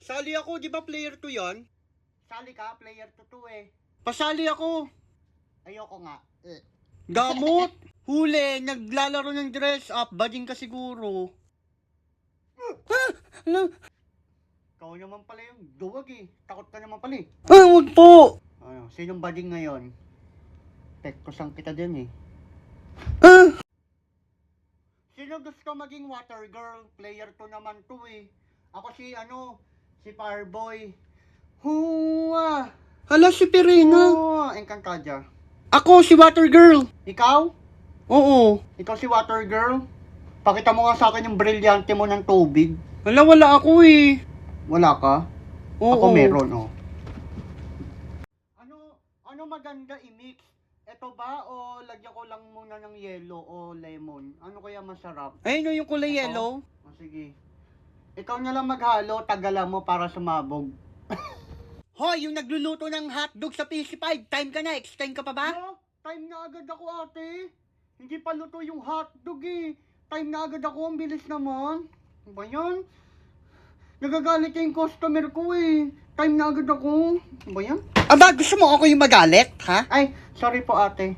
Sali ako, di ba player 2 yan? Sali ka, player 2 eh. Pasali ako. Ayoko nga. Gamot! Huli, naglalaro ng dress up, bading ka siguro. Ano? Ikaw naman pala yung duwag eh. Takot ka naman pala eh. Wag po! Ano, sinong bading ngayon? Tektosan kita din eh. Sino gusto maging water girl? Player 2 naman to eh. Ako si si Fireboy. Huwa! Hala si Pirina. Huwa! Encantadia. Ako si Water Girl. Ikaw? Oo. Ikaw si water girl? Pakita mo nga sa akin yung brilyante mo ng tubig. Wala ako eh. Wala ka? Oo. Ako meron oh. Ano maganda i-mix? Ito ba o lagyan ko lang muna ng yellow o lemon? Ano kaya masarap? Ayun yung kulay Ito? yellow. O sige. Ikaw na lang maghalo, tagalan mo para sumabog. Hoy, yung nagluluto ng hotdog sa PC5, time ka na, extend ka pa ba? No, time na agad ako ate. Hindi pa luto yung hotdog eh. Time na agad ako, ang bilis naman. Ano ba yan? Nagagalit yung customer ko eh. Time na agad ako. Ano ba yan? Aba, gusto mo ako yung magalit, ha? Ay, sorry po ate.